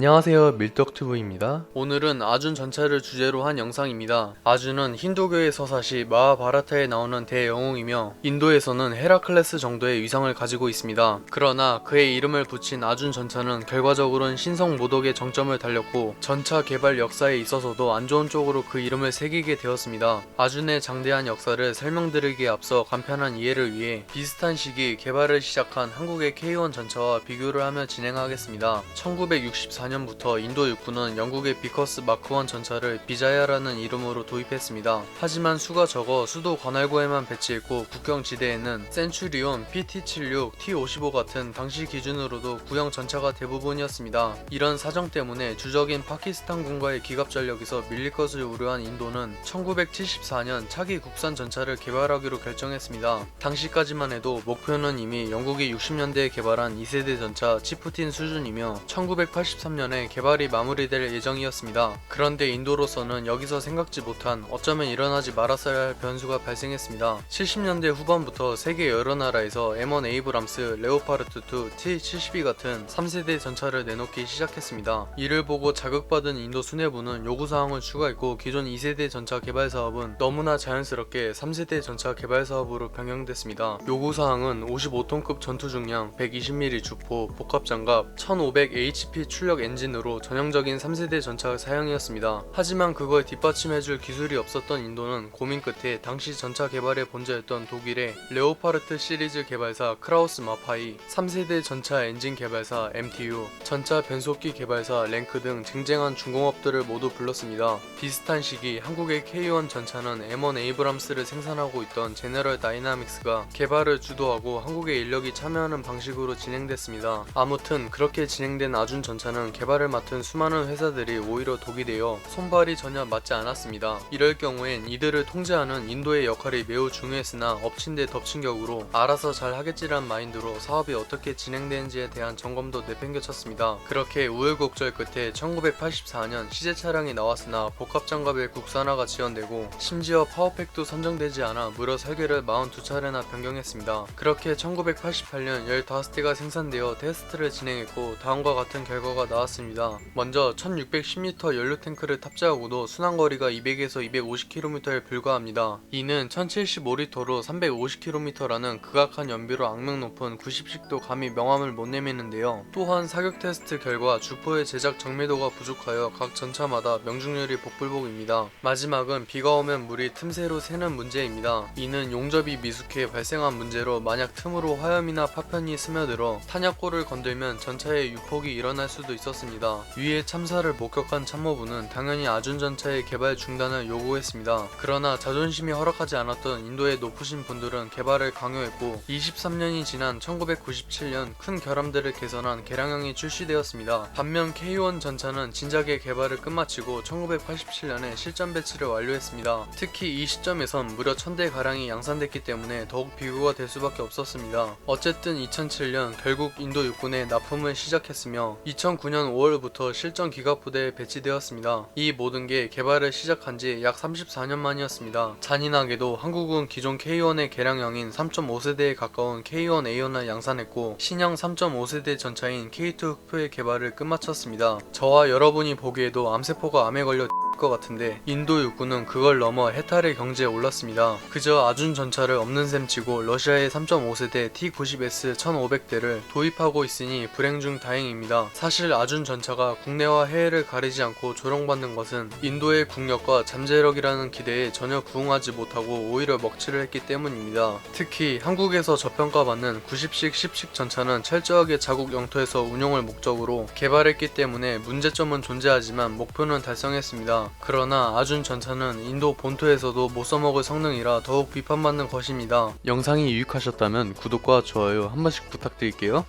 안녕하세요, 밀떡튜브입니다. 오늘은 아준 전차를 주제로 한 영상입니다. 아준은 힌두교의 서사시 마하바라타에 나오는 대영웅이며 인도에서는 헤라클레스 정도의 위상을 가지고 있습니다. 그러나 그의 이름을 붙인 아준 전차는 결과적으로는 신성 모독의 정점을 달렸고 전차 개발 역사에 있어서도 안 좋은 쪽으로 그 이름을 새기게 되었습니다. 아준의 장대한 역사를 설명드리기에 앞서 간편한 이해를 위해 비슷한 시기 개발을 시작한 한국의 K1 전차와 비교를 하며 진행하겠습니다. 1964년부터 인도 육군은 영국의 비커스 마크1 전차를 비자야라는 이름으로 도입했습니다. 하지만 수가 적어 수도 관할구에만 배치했고 국경지대에는 센츄리온, PT-76, T-55 같은 당시 기준으로도 구형 전차가 대부분이었습니다. 이런 사정 때문에 주적인 파키스탄군과의 기갑 전력에서 밀릴 것을 우려한 인도는 1974년 차기 국산 전차를 개발하기로 결정했습니다. 당시까지만 해도 목표는 이미 영국이 60년대에 개발한 2세대 전차 치프틴 수준이며 1983년에 개발이 마무리될 예정이었습니다. 그런데 인도로서는 여기서 생각지 못한 어쩌면 일어나지 말았어야 할 변수가 발생했습니다. 70년대 후반부터 세계 여러 나라에서 M1 에이브람스, 레오파르트2, T-72 같은 3세대 전차를 내놓기 시작했습니다. 이를 보고 자극받은 인도 수뇌부는 요구사항을 추가했고 기존 2세대 전차 개발 사업은 너무나 자연스럽게 3세대 전차 개발 사업으로 변경됐습니다. 요구사항은 55톤급 전투 중량, 120mm 주포, 복합장갑, 1500HP 출력 엔진으로 전형적인 3세대 전차 사양이었습니다. 하지만 그걸 뒷받침해줄 기술이 없었던 인도는 고민 끝에 당시 전차 개발의 본자였던 독일의 레오파르트 시리즈 개발사 크라우스 마파이, 3세대 전차 엔진 개발사 MTU, 전차 변속기 개발사 랭크 등 쟁쟁한 중공업들을 모두 불렀습니다. 비슷한 시기 한국의 K1 전차는 M1 에이브람스를 생산하고 있던 제너럴 다이나믹스가 개발을 주도하고 한국의 인력이 참여하는 방식으로 진행됐습니다. 아무튼 그렇게 진행된 아준 전차는 개발을 맡은 수많은 회사들이 오히려 독이 되어 손발이 전혀 맞지 않았습니다. 이럴 경우엔 이들을 통제하는 인도의 역할이 매우 중요했으나 엎친 데 덮친 격으로 알아서 잘 하겠지란 마인드로 사업이 어떻게 진행되는지에 대한 점검도 내팽겨쳤습니다. 그렇게 우여곡절 끝에 1984년 시제 차량이 나왔으나 복합장갑의 국산화가 지연되고 심지어 파워팩도 선정되지 않아 무려 설계를 42차례나 변경했습니다. 그렇게 1988년 15대가 생산되어 테스트를 진행했고 다음과 같은 결과가 나왔습니다. 먼저 1610m 연료탱크를 탑재하고도 순항거리가 200에서 250km에 불과합니다. 이는 1075L로 350km라는 극악한 연비로 악명 높은 90식도 감히 명함을 못 내미는데요. 또한 사격 테스트 결과 주포의 제작 정밀도가 부족하여 각 전차마다 명중률이 복불복입니다. 마지막은 비가 오면 물이 틈새로 새는 문제입니다. 이는 용접이 미숙해 발생한 문제로 만약 틈으로 화염이나 파편이 스며들어 탄약고를 건들면 전차에 유폭이 일어날 수도 있었습니다. 위의 참사를 목격한 참모부는 당연히 아준 전차의 개발 중단을 요구했습니다. 그러나 자존심이 허락하지 않았던 인도의 높으신 분들은 개발을 강요했고 23년이 지난 1997년 큰 결함들을 개선한 개량형이 출시되었습니다. 반면 K1 전차는 진작에 개발을 끝마치고 1987년에 실전 배치를 완료했습니다. 특히 이 시점에선 무려 1000대 가량이 양산됐기 때문에 더욱 비교가 될 수밖에 없었습니다. 어쨌든 2007년 결국 인도 육군에 납품을 시작했으며 2009년 5월부터 실전 기갑부대에 배치되었습니다. 이 모든 게 개발을 시작한 지 약 34년 만이었습니다. 잔인하게도 한국은 기존 K1의 개량형인 3.5세대에 가까운 K1A1을 양산했고 신형 3.5세대 전차인 K2 흑표의 개발을 끝마쳤습니다. 저와 여러분이 보기에도 암세포가 암에 걸려 것 같은데 인도 육군은 그걸 넘어 해탈의 경지에 올랐습니다. 그저 아준 전차를 없는 셈 치고 러시아의 3.5세대 T-90S 1500대를 도입하고 있으니 불행 중 다행입니다. 사실 아준 전차가 국내와 해외를 가리지 않고 조롱받는 것은 인도의 국력과 잠재력이라는 기대에 전혀 부응하지 못하고 오히려 먹칠을 했기 때문입니다. 특히 한국에서 저평가받는 90식 10식 전차는 철저하게 자국 영토에서 운용을 목적으로 개발했기 때문에 문제점은 존재하지만 목표는 달성했습니다. 그러나 아준 전차는 인도 본토에서도 못 써먹을 성능이라 더욱 비판받는 것입니다. 영상이 유익하셨다면 구독과 좋아요 한 번씩 부탁드릴게요.